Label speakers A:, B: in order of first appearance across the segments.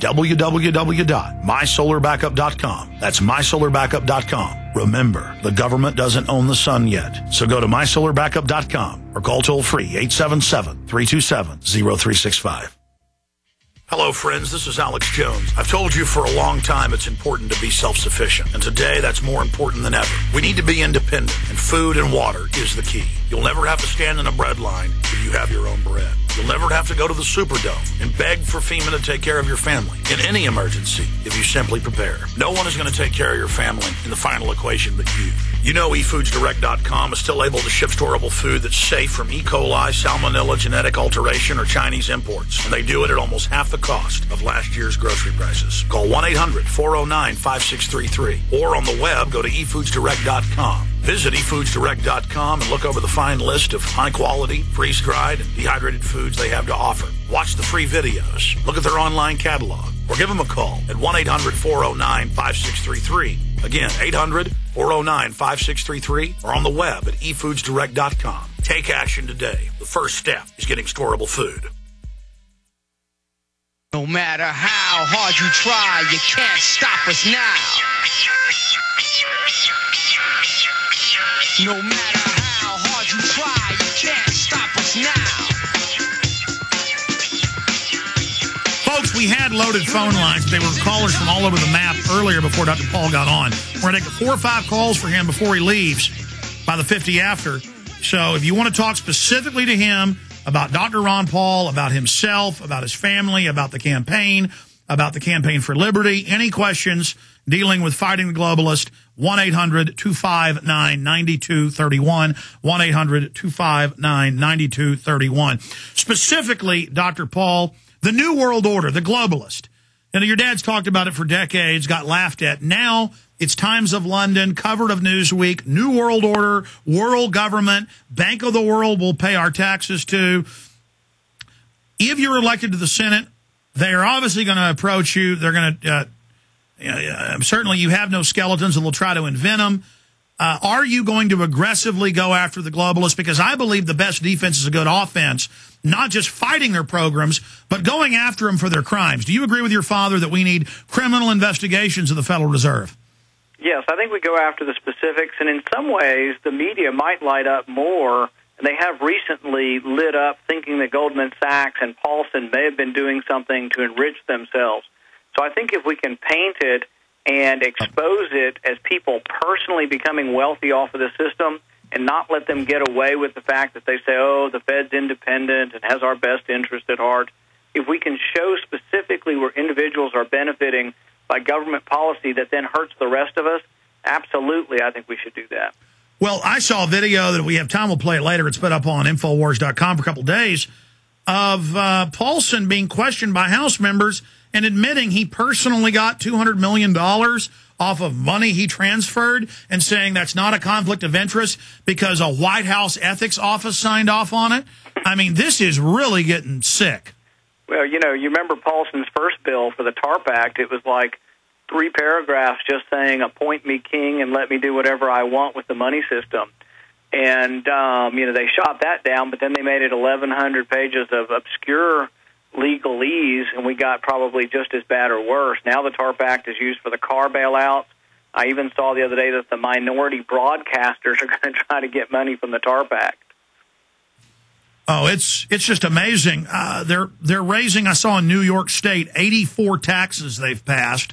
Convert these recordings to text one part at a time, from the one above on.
A: www.mysolarbackup.com. That's mysolarbackup.com. Remember, the government doesn't own the sun yet. So go to mysolarbackup.com or call toll-free 877-327-0365. Hello, friends. This is Alex Jones. I've told you for a long time it's important to be self-sufficient, and today that's more important than ever. We need to be independent, and food and water is the key. You'll never have to stand in a bread line if you have your own bread. You'll never have to go to the Superdome and beg for FEMA to take care of your family in any emergency if you simply prepare. No one is going to take care of your family in the final equation but you. You know eFoodsDirect.com is still able to ship storable food that's safe from E. coli, salmonella, genetic alteration, or Chinese imports. And they do it at almost half the cost of last year's grocery prices. Call 1-800-409-5633. Or on the web, go to eFoodsDirect.com. Visit eFoodsDirect.com and look over the fine list of high-quality, freeze-dried, and dehydrated foods they have to offer. Watch the free videos. Look at their online catalog. Or give them a call at 1-800-409-5633. Again, 800-409-5633. Or on the web at eFoodsDirect.com. Take action today. The first step is getting storable food.
B: No matter how hard you try, you can't stop us now. No matter how hard you try, you can't stop us now.
C: Folks, we had loaded phone lines. They were callers from all over the map earlier before Dr. Paul got on. We're going to take 4 or 5 calls for him before he leaves by the 50 after. So if you want to talk specifically to him about Dr. Ron Paul, about himself, about his family, about the campaign for liberty, any questions dealing with fighting the globalist, 1-800-259-9231, 1-800-259-9231. Specifically, Dr. Paul, the New World Order, the globalist. You know, your dad's talked about it for decades, got laughed at. Now it's Times of London, cover of Newsweek, New World Order, world government, Bank of the World will pay our taxes to. If you're elected to the Senate, they are obviously going to approach you. They're going to, certainly you have no skeletons and they'll try to invent them. Are you going to aggressively go after the globalists? Because I believe the best defense is a good offense, not just fighting their programs, but going after them for their crimes. Do you agree with your father that we need criminal investigations of the Federal Reserve?
D: Yes, I think we go after the specifics, and in some ways the media might light up more, and they have recently lit up thinking that Goldman Sachs and Paulson may have been doing something to enrich themselves. So I think if we can paint it and expose it as people personally becoming wealthy off of the system and not let them get away with the fact that they say, oh, the Fed's independent and has our best interest at heart, if we can show specifically where individuals are benefiting by government policy that then hurts the rest of us, absolutely, I think we should do that.
C: Well, I saw a video that we have time, we'll play it later. It's put up on Infowars.com for a couple of days of Paulson being questioned by House members and admitting he personally got $200 million off of money he transferred and saying that's not a conflict of interest because a White House ethics office signed off on it. I mean, this is really getting sick.
D: Well, you know, you remember Paulson's first bill for the TARP Act. It was like 3 paragraphs just saying, appoint me king and let me do whatever I want with the money system. And, they shot that down, but then they made it 1,100 pages of obscure legalese, and we got probably just as bad or worse. Now the TARP Act is used for the car bailouts. I even saw the other day that the minority broadcasters are going to try to get money from the TARP Act.
C: Oh, it's just amazing. They're raising, I saw in New York State, 84 taxes they've passed.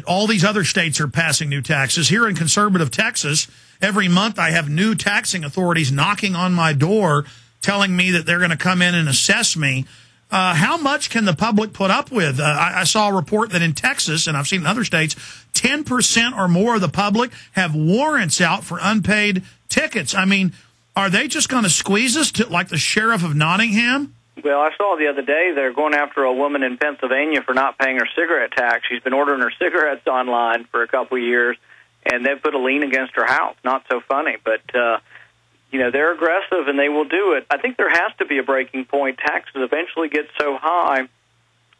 C: All these other states are passing new taxes. Here in conservative Texas, every month I have new taxing authorities knocking on my door telling me that they're going to come in and assess me. How much can the public put up with? I saw a report that in Texas, and I've seen in other states, 10% or more of the public have warrants out for unpaid tickets. I mean, are they just going to squeeze us to like the sheriff of Nottingham?
D: Well, I saw the other day they're going after a woman in Pennsylvania for not paying her cigarette tax. She's been ordering her cigarettes online for a couple of years, and they've put a lien against her house. Not so funny, but, they're aggressive, and they will do it. I think there has to be a breaking point. Taxes eventually get so high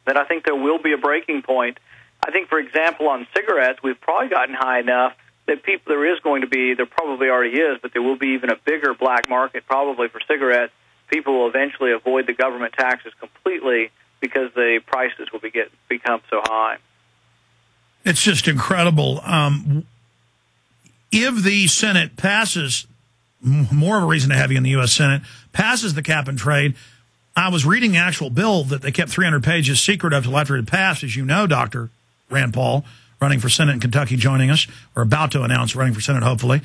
D: that I think there will be a breaking point. I think, for example, on cigarettes, we've probably gotten high enough that there probably already is, but there will be even a bigger black market probably for cigarettes. People will eventually avoid the government taxes completely because the prices will become so high.
C: It's just incredible. If the Senate passes, more of a reason to have you in the U.S. Senate, passes the cap and trade, I was reading the actual bill that they kept 300 pages secret of until after it had passed, as you know, Dr. Rand Paul, running for Senate in Kentucky, joining us, or about to announce running for Senate, hopefully.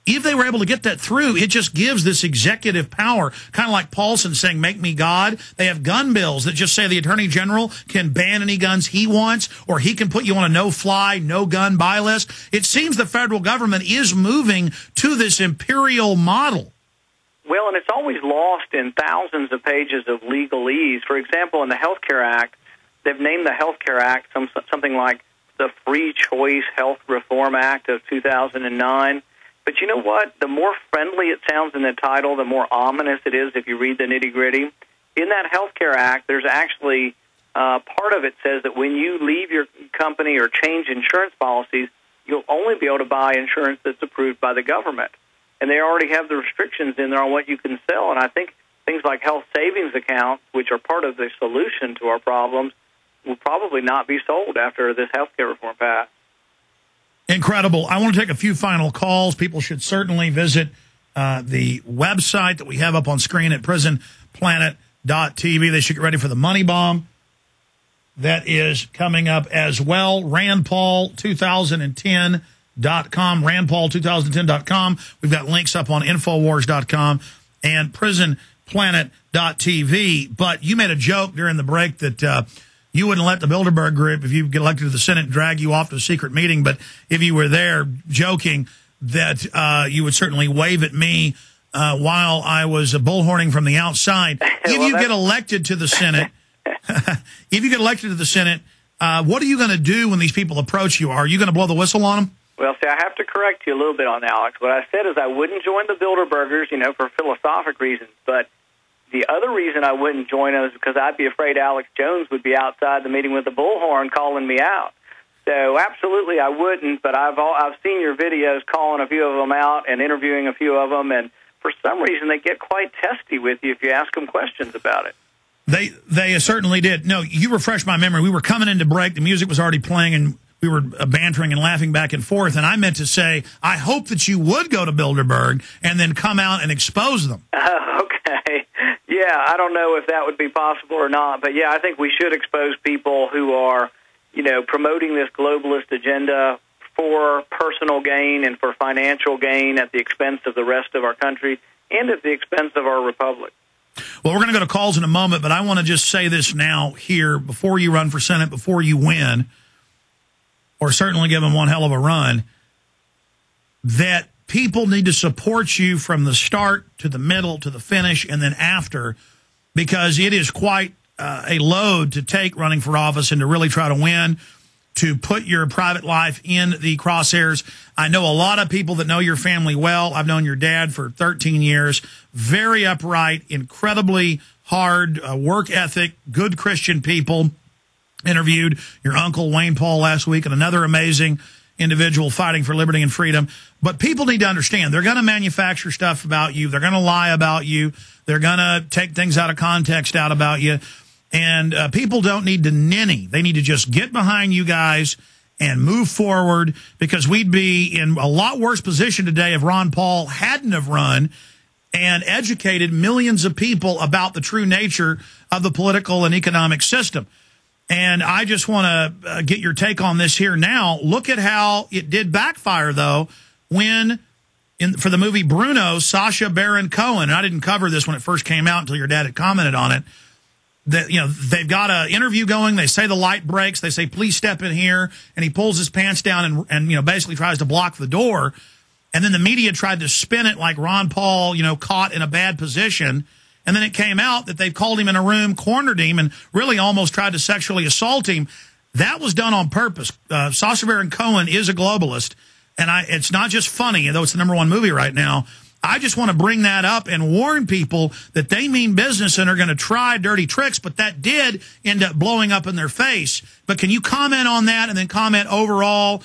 C: If they were able to get that through, it just gives this executive power, kind of like Paulson saying, make me God. They have gun bills that just say the Attorney General can ban any guns he wants, or he can put you on a no-fly, no-gun buy list. It seems the federal government is moving to this imperial model.
D: Well, and it's always lost in thousands of pages of legalese. For example, in the Health Care Act, they've named the Health Care Act something like the Free Choice Health Reform Act of 2009. But you know what? The more friendly it sounds in the title, the more ominous it is if you read the nitty-gritty. In that Health Care Act, there's actually part of it says that when you leave your company or change insurance policies, you'll only be able to buy insurance that's approved by the government. And they already have the restrictions in there on what you can sell. And I think things like health savings accounts, which are part of the solution to our problems, will probably not be sold after this health care reform passed.
C: Incredible. I want to take a few final calls. People should certainly visit the website that we have up on screen at prisonplanet.tv. They should get ready for the money bomb that is coming up as well. RandPaul2010.com, RandPaul2010.com. We've got links up on Infowars.com and prisonplanet.tv. But you made a joke during the break that you wouldn't let the Bilderberg group, if you get elected to the Senate, drag you off to a secret meeting. But if you were there, joking that you would certainly wave at me while I was bullhorning from the outside. If you get elected to the Senate, what are you going to do when these people approach you? Are you going to blow the whistle on them?
D: Well, see, I have to correct you a little bit on that, Alex. What I said is I wouldn't join the Bilderbergers, for philosophic reasons. But the other reason I wouldn't join them is because I'd be afraid Alex Jones would be outside the meeting with the bullhorn calling me out. So absolutely I wouldn't, but I've seen your videos calling a few of them out and interviewing a few of them, and for some reason they get quite testy with you if you ask them questions about it.
C: They certainly did. No, you refreshed my memory. We were coming into break. The music was already playing, and we were bantering and laughing back and forth, and I meant to say, I hope that you would go to Bilderberg and then come out and expose them.
D: Okay. Yeah, I don't know if that would be possible or not, but yeah, I think we should expose people who are, promoting this globalist agenda for personal gain and for financial gain at the expense of the rest of our country and at the expense of our republic.
C: Well, we're going to go to calls in a moment, but I want to just say this now here before you run for Senate, before you win, or certainly give them one hell of a run, that people need to support you from the start to the middle to the finish and then after, because it is quite a load to take running for office and to really try to win, to put your private life in the crosshairs. I know a lot of people that know your family well. I've known your dad for 13 years. Very upright, incredibly hard work ethic, good Christian people. Interviewed your uncle Wayne Paul last week, and another amazing individual fighting for liberty and freedom. But people need to understand, they're going to manufacture stuff about you. They're going to lie about you. They're going to take things out of context out about you. And people don't need to ninny. They need to just get behind you guys and move forward, because we'd be in a lot worse position today if Ron Paul hadn't have run and educated millions of people about the true nature of the political and economic system. And I just want to get your take on this here now. Look at how it did backfire, though, when, for the movie Bruno, Sacha Baron Cohen, and I didn't cover this when it first came out until your dad had commented on it, that, they've got an interview going. They say the light breaks. They say, please step in here. And he pulls his pants down and basically tries to block the door. And then the media tried to spin it like Ron Paul, caught in a bad position. And then it came out that they've called him in a room, cornered him, and really almost tried to sexually assault him. That was done on purpose. Sacha Baron Cohen is a globalist, and it's not just funny, though it's the #1 movie right now. I just want to bring that up and warn people that they mean business and are going to try dirty tricks, but that did end up blowing up in their face. But can you comment on that and then comment overall